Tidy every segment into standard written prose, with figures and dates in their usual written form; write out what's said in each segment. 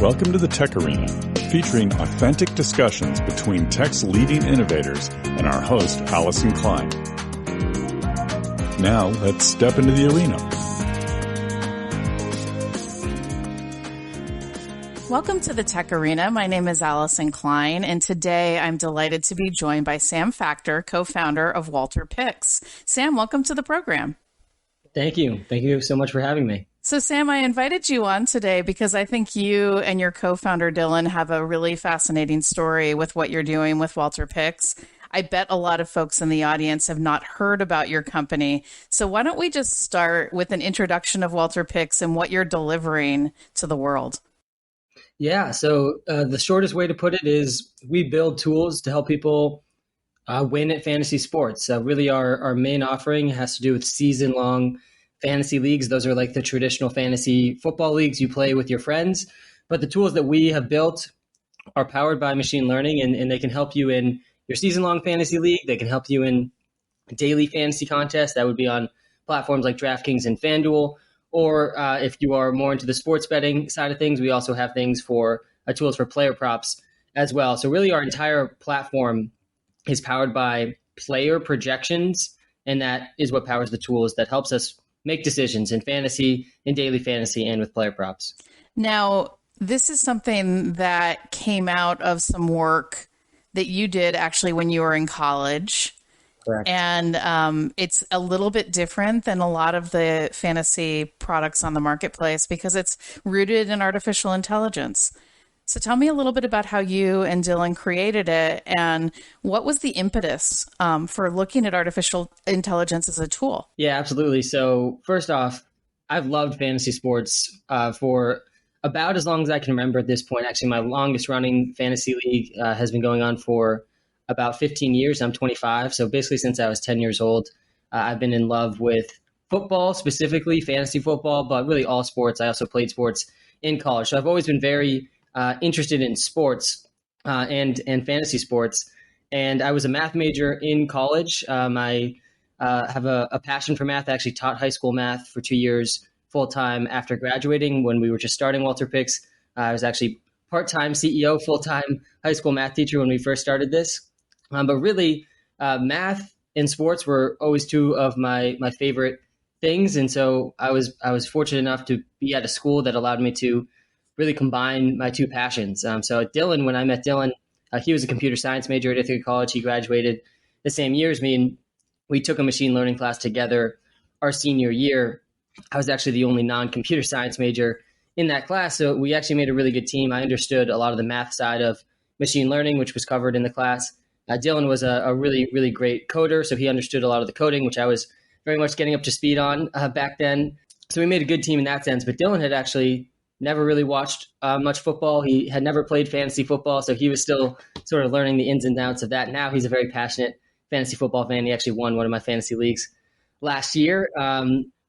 Welcome to the TechArena, featuring authentic discussions between tech's leading innovators and our host, Allyson Klein. Now, let's step into the arena. Welcome to the TechArena. My name is Allyson Klein, and today I'm delighted to be joined by Sam Factor, co-founder of WalterPicks. Sam, welcome to the program. Thank you. Thank you so much for having me. So, Sam, I invited you on today because I think you and your co-founder, Dylan, have a really fascinating story with what you're doing with WalterPicks. I bet a lot of folks in the audience have not heard about your company. So why don't we just start with an introduction of WalterPicks and what you're delivering to the world? Yeah, so the shortest way to put it is we build tools to help people win at fantasy sports. Really, our main offering has to do with season-long fantasy leagues. Those are like the traditional fantasy football leagues you play with your friends. But the tools that we have built are powered by machine learning, and they can help you in your season-long fantasy league. They can help you in daily fantasy contests. That would be on platforms like DraftKings and FanDuel. Or if you are more into the sports betting side of things, we also have things for tools for player props as well. So really our entire platform is powered by player projections, and that is what powers the tools that helps us make decisions in fantasy, in daily fantasy, and with player props. Now, this is something that came out of some work that you did actually when you were in college. Correct. And it's a little bit different than a lot of the fantasy products on the marketplace because it's rooted in artificial intelligence. So tell me a little bit about how you and Dylan created it and what was the impetus for looking at artificial intelligence as a tool? Yeah, absolutely. So first off, I've loved fantasy sports for about as long as I can remember at this point. Actually, my longest running fantasy league has been going on for about 15 years. I'm 25. So basically since I was 10 years old, I've been in love with football, specifically fantasy football, but really all sports. I also played sports in college. So I've always been very interested in sports and fantasy sports. And I was a math major in college. I have a passion for math. I actually taught high school math for 2 years full-time after graduating. When we were just starting WalterPicks, I was actually part-time CEO, full-time high school math teacher when we first started this. But really, math and sports were always two of my favorite things. And so I was fortunate enough to be at a school that allowed me to really combine my two passions. So Dylan, when I met Dylan, he was a computer science major at Ithaca College. He graduated the same year as me, and we took a machine learning class together our senior year. I was actually the only non-computer science major in that class. So we actually made a really good team. I understood a lot of the math side of machine learning, which was covered in the class. Dylan was a really, really great coder, so he understood a lot of the coding, which I was very much getting up to speed on back then. So we made a good team in that sense. But Dylan had actually never really watched much football. He had never played fantasy football, so he was still sort of learning the ins and outs of that. Now he's a very passionate fantasy football fan. He actually won one of my fantasy leagues last year.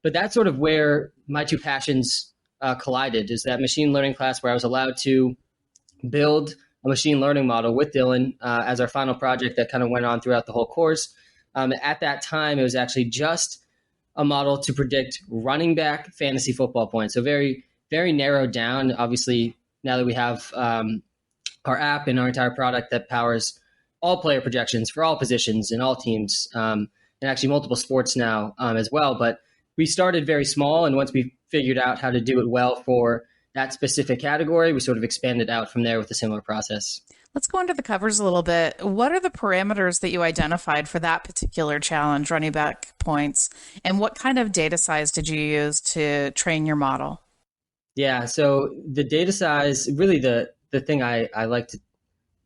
But that's sort of where my two passions collided, is that machine learning class where I was allowed to build a machine learning model with Dylan as our final project that kind of went on throughout the whole course. At that time, it was actually just a model to predict running back fantasy football points. So very, very narrowed down. Obviously, now that we have our app and our entire product that powers all player projections for all positions in all teams, and actually multiple sports now as well. But we started very small, and once we figured out how to do it well for that specific category, we sort of expanded out from there with a similar process. Let's go under the covers a little bit. What are the parameters that you identified for that particular challenge, running back points, and what kind of data size did you use to train your model? Yeah, so the data size, really the thing I like to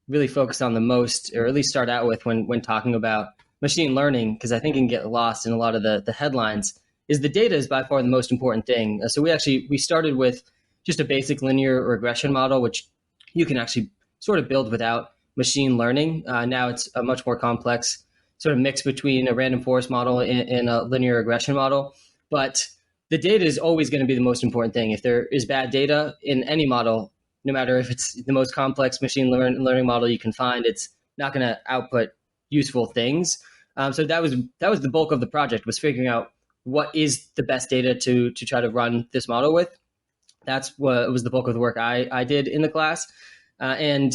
really focus on the most, or at least start out with when talking about machine learning, because I think it can get lost in a lot of the headlines, is the data is by far the most important thing. So we started with just a basic linear regression model, which you can actually sort of build without machine learning. Now it's a much more complex sort of mix between a random forest model and a linear regression model. But the data is always going to be the most important thing. If there is bad data in any model, no matter if it's the most complex machine learning model you can find, it's not going to output useful things. So that was the bulk of the project, was figuring out what is the best data to try to run this model with. That's what was the bulk of the work I did in the class. And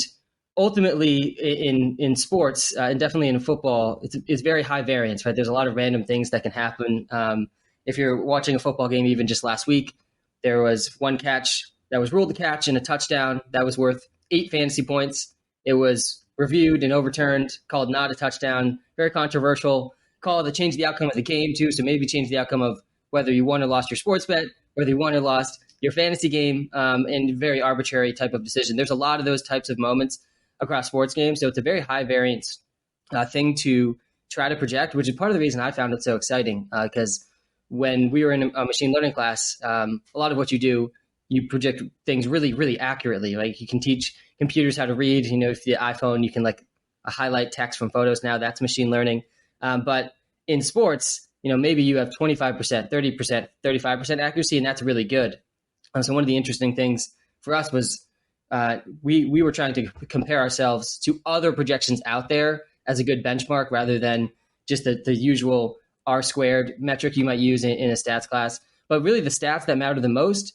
ultimately in sports, and definitely in football, it's very high variance, right? There's a lot of random things that can happen. If you're watching a football game, even just last week, there was one catch that was ruled a catch and a touchdown that was worth 8 fantasy points. It was reviewed and overturned, called not a touchdown, very controversial call that changed the outcome of the game too. So maybe change the outcome of whether you won or lost your sports bet, whether you won or lost your fantasy game, and very arbitrary type of decision. There's a lot of those types of moments across sports games. So it's a very high variance thing to try to project, which is part of the reason I found it so exciting. Because when we were in a machine learning class, a lot of what you do, you project things really, really accurately. Like you can teach computers how to read. If the iPhone, you can highlight text from photos now. That's machine learning. But in sports, maybe you have 25%, 30%, 35% accuracy, and that's really good. So one of the interesting things for us was we were trying to compare ourselves to other projections out there as a good benchmark rather than just the usual R-squared metric you might use in a stats class. But really the stats that matter the most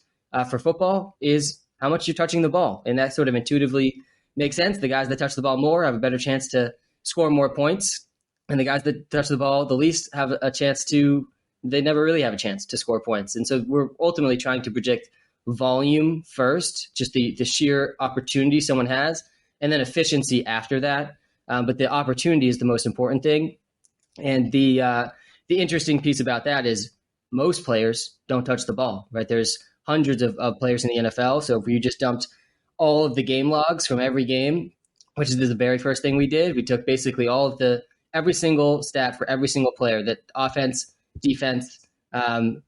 for football is how much you're touching the ball. And that sort of intuitively makes sense. The guys that touch the ball more have a better chance to score more points. And the guys that touch the ball the least have a chance they never really have a chance to score points. And so we're ultimately trying to predict volume first, just the sheer opportunity someone has, and then efficiency after that. But the opportunity is the most important thing. And the interesting piece about that is most players don't touch the ball, right? There's hundreds of players in the NFL. So if you just dumped all of the game logs from every game, which is the very first thing we did, we took basically all of every single stat for every single player, that offense, defense,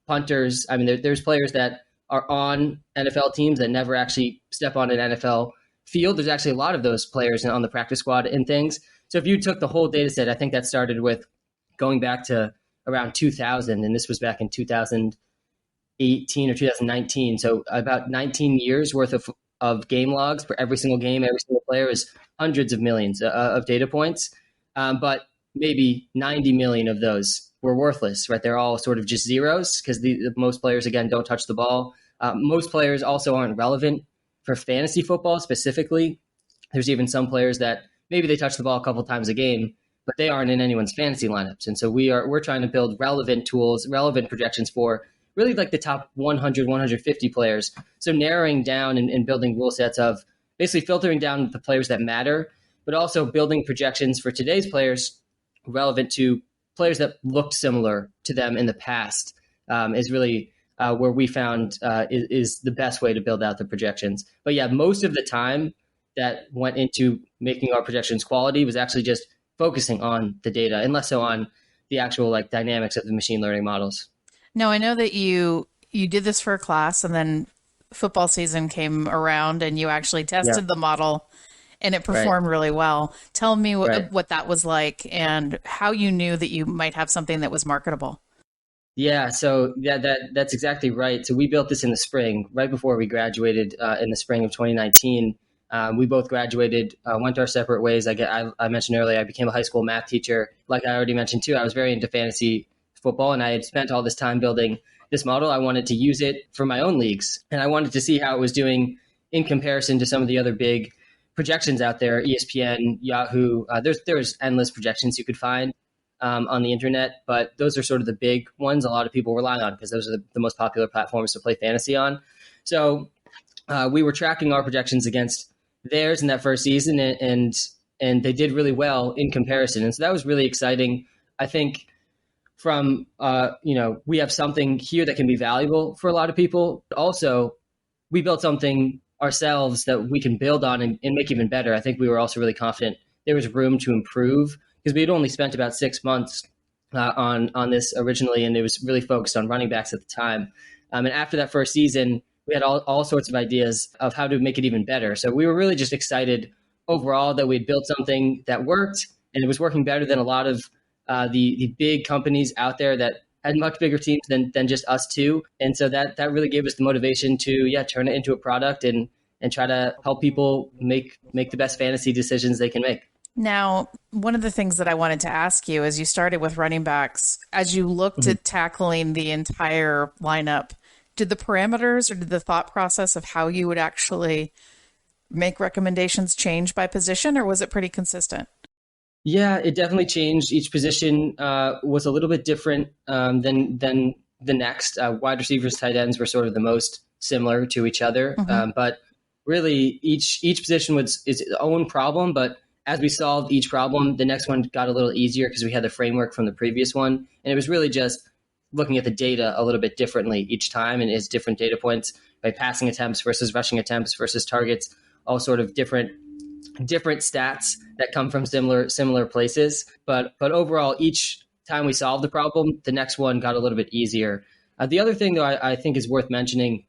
punters. I mean, there's players that are on NFL teams that never actually step on an NFL field. There's actually a lot of those players on the practice squad and things. So if you took the whole data set, I think that started with going back to around 2000, and this was back in 2018 or 2019. So about 19 years worth of game logs for every single game, every single player is hundreds of millions of data points. But maybe 90 million of those were worthless, right? They're all sort of just zeros because most players, again, don't touch the ball. Most players also aren't relevant for fantasy football specifically. There's even some players that maybe they touch the ball a couple times a game, but they aren't in anyone's fantasy lineups. And so we're trying to build relevant tools, relevant projections for really like the top 100, 150 players. So narrowing down and building rule sets of basically filtering down the players that matter, but also building projections for today's players relevant to players that looked similar to them in the past is really where we found is the best way to build out the projections. But yeah, most of the time that went into making our projections quality was actually just focusing on the data and less so on the actual dynamics of the machine learning models. No, I know that you did this for a class, and then football season came around and you actually tested the model and it performed really well. Tell me what that was like and how you knew that you might have something that was marketable. Yeah, so that's exactly right. So we built this in the spring, right before we graduated in the spring of 2019. We both graduated, went our separate ways. I mentioned earlier, I became a high school math teacher. Like I already mentioned too, I was very into fantasy football, and I had spent all this time building this model. I wanted to use it for my own leagues, and I wanted to see how it was doing in comparison to some of the other big projections out there, ESPN, Yahoo. There's endless projections you could find on the internet, but those are sort of the big ones a lot of people rely on because those are the most popular platforms to play fantasy on. So we were tracking our projections against theirs in that first season, and they did really well in comparison. And so that was really exciting. I think from, we have something here that can be valuable for a lot of people. Also, we built something ourselves that we can build on and make even better. I think we were also really confident there was room to improve because we had only spent about 6 months on this originally, and it was really focused on running backs at the time. And after that first season, we had all sorts of ideas of how to make it even better. So we were really just excited overall that we'd built something that worked, and it was working better than a lot of the big companies out there that had much bigger teams than just us two. And so that really gave us the motivation to turn it into a product and try to help people make the best fantasy decisions they can make. Now, one of the things that I wanted to ask you is you started with running backs. As you looked at tackling the entire lineup, Did the parameters or did the thought process of how you would actually make recommendations change by position, or was it pretty consistent? Yeah, it definitely changed. Each position was a little bit different than the next. Wide receivers, tight ends were sort of the most similar to each other, but really each position was its own problem. But as we solved each problem, the next one got a little easier because we had the framework from the previous one, and it was really just looking at the data a little bit differently each time, and its different data points by passing attempts versus rushing attempts versus targets, all sort of different stats that come from similar places. But overall, each time we solved the problem, the next one got a little bit easier. The other thing, though, I think is worth mentioning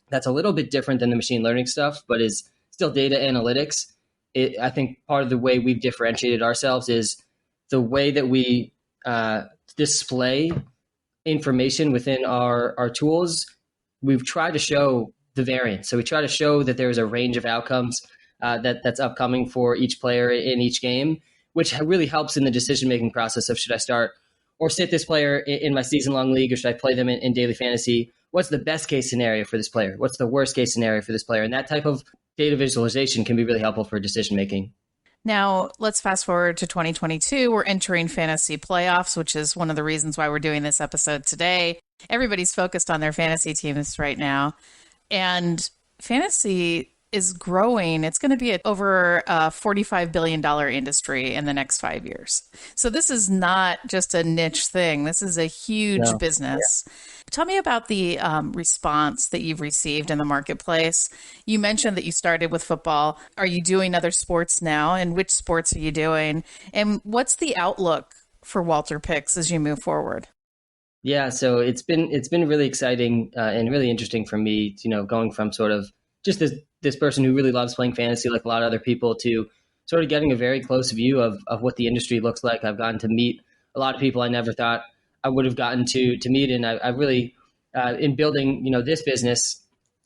that's a little bit different than the machine learning stuff, but is still data analytics. I think part of the way we've differentiated ourselves is the way that we display information within our tools. We've tried to show the variance. So we try to show that there's a range of outcomes that's upcoming for each player in each game, which really helps in the decision-making process of should I start or sit this player in my season-long league, or should I play them in daily fantasy? What's the best case scenario for this player? What's the worst case scenario for this player? And that type of data visualization can be really helpful for decision-making. Now, let's fast forward to 2022. We're entering fantasy playoffs, which is one of the reasons why we're doing this episode today. Everybody's focused on their fantasy teams right now. And fantasy is growing. It's going to be over a $45 billion industry in the next 5 years. So this is not just a niche thing. This is a huge business. Yeah. Tell me about the response that you've received in the marketplace. You mentioned that you started with football. Are you doing other sports now? And which sports are you doing? And what's the outlook for WalterPicks as you move forward? Yeah, so it's been really exciting and really interesting for me, going from sort of just this person who really loves playing fantasy like a lot of other people to sort of getting a very close view of what the industry looks like. I've gotten to meet a lot of people I never thought I would have gotten to meet. And I really, in building, this business,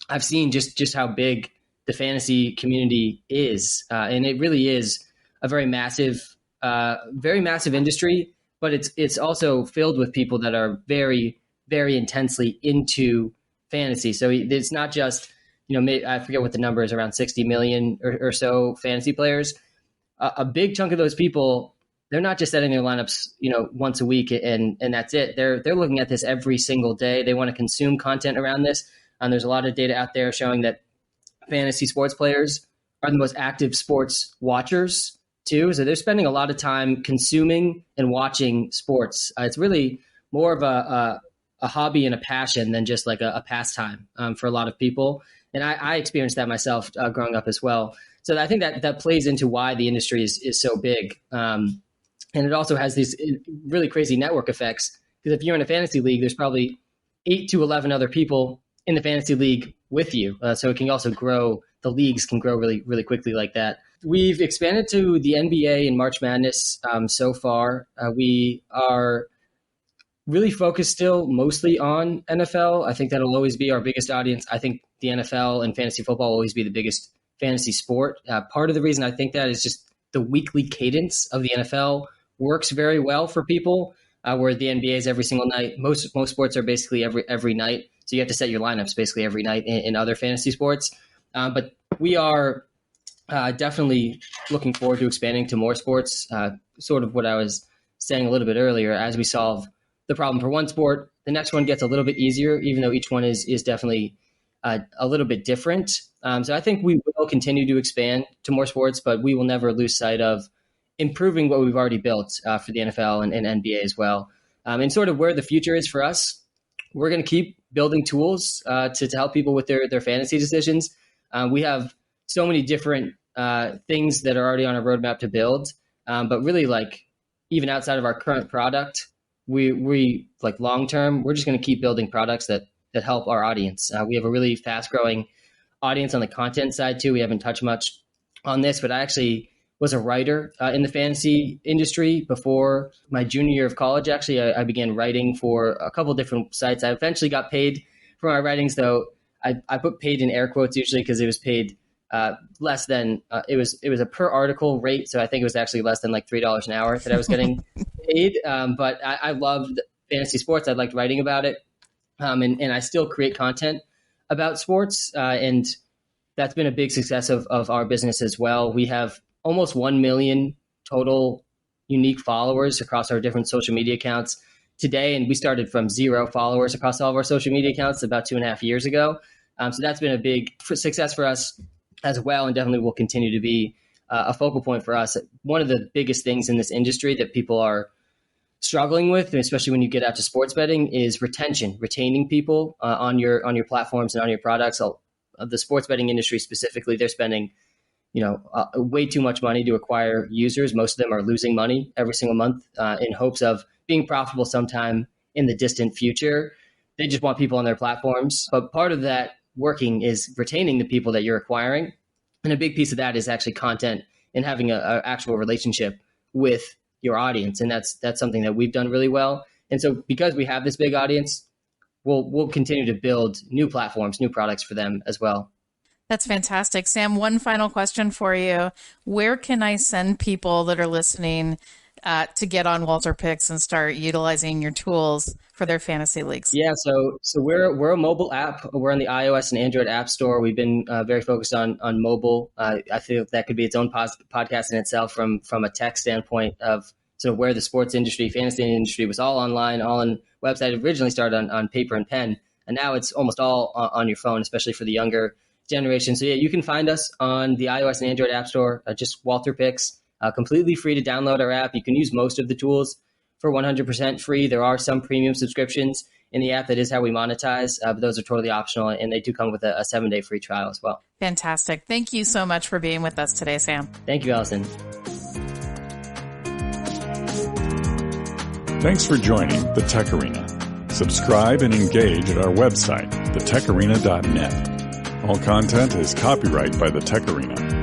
I've seen just how big the fantasy community is. And it really is a very massive industry, but it's also filled with people that are very, very intensely into fantasy. So it's not just, I forget what the number is, around 60 million or so fantasy players. A big chunk of those people, they're not just setting their lineups, once a week and that's it. They're looking at this every single day. They want to consume content around this. And there's a lot of data out there showing that fantasy sports players are the most active sports watchers too. So they're spending a lot of time consuming and watching sports. It's really more of a hobby and a passion than just like a pastime for a lot of people. And I experienced that myself growing up as well. So I think that plays into why the industry is so big. And it also has these really crazy network effects, because if you're in a fantasy league, there's probably 8 to 11 other people in the fantasy league with you. So it can also grow. The leagues can grow really, really quickly like that. We've expanded to the NBA and March Madness so far. We are really focused still mostly on NFL. I think that'll always be our biggest audience. I think the NFL and fantasy football will always be the biggest fantasy sport. Part of the reason I think that is just the weekly cadence of the NFL works very well for people, where the NBA is every single night. Most sports are basically every night. So you have to set your lineups basically every night in other fantasy sports. But we are definitely looking forward to expanding to more sports, sort of what I was saying a little bit earlier. As we solve the problem for one sport, the next one gets a little bit easier, even though each one is definitely a little bit different. So I think we will continue to expand to more sports, but we will never lose sight of improving what we've already built for the NFL and NBA as well. And sort of where the future is for us, we're going to keep building tools to help people with their fantasy decisions. We have so many different things that are already on our roadmap to build, but really, like, even outside of our current product, we like long term, we're just going to keep building products that help our audience. We have a really fast growing audience on the content side too. We haven't touched much on this, but I actually was a writer in the fantasy industry before my junior year of college. Actually, I began writing for a couple different sites. I eventually got paid for my writings, though. I put paid in air quotes usually because it was paid less than it was a per article rate. So I think it was actually less than like $3 an hour that I was getting paid. But I loved fantasy sports. I liked writing about it. And I still create content about sports. And that's been a big success of our business as well. We have almost 1 million total unique followers across our different social media accounts today. And we started from 0 followers across all of our social media accounts about 2.5 years ago. So that's been a big success for us as well, and definitely will continue to be a focal point for us. One of the biggest things in this industry that people are struggling with, especially when you get out to sports betting, is retaining people on your platforms and on your products. The sports betting industry specifically, they're spending way too much money to acquire users. Most of them are losing money every single month in hopes of being profitable sometime in the distant future. They just want people on their platforms. But part of that working is retaining the people that you're acquiring. And a big piece of that is actually content and having an actual relationship with your audience. And that's something that we've done really well. And so because we have this big audience, we'll continue to build new platforms, new products for them as well. That's fantastic. Sam, one final question for you. Where can I send people that are listening to get on WalterPicks and start utilizing your tools for their fantasy leagues? Yeah, so we're a mobile app. We're on the iOS and Android app store. We've been very focused on mobile. I feel that could be its own podcast in itself from a tech standpoint of sort of where the sports industry, fantasy industry was all online, all on website. It originally started on paper and pen, and now it's almost all on your phone, especially for the younger generation. So yeah, you can find us on the iOS and Android app store, just WalterPicks. Completely free to download our app. You can use most of the tools for 100% free. There are some premium subscriptions in the app. That is how we monetize, but those are totally optional, and they do come with a 7-day free trial as well. Fantastic. Thank you so much for being with us today, Sam. Thank you, Allyson. Thanks for joining the TechArena. Subscribe and engage at our website, thetecharena.net. All content is copyright by the TechArena.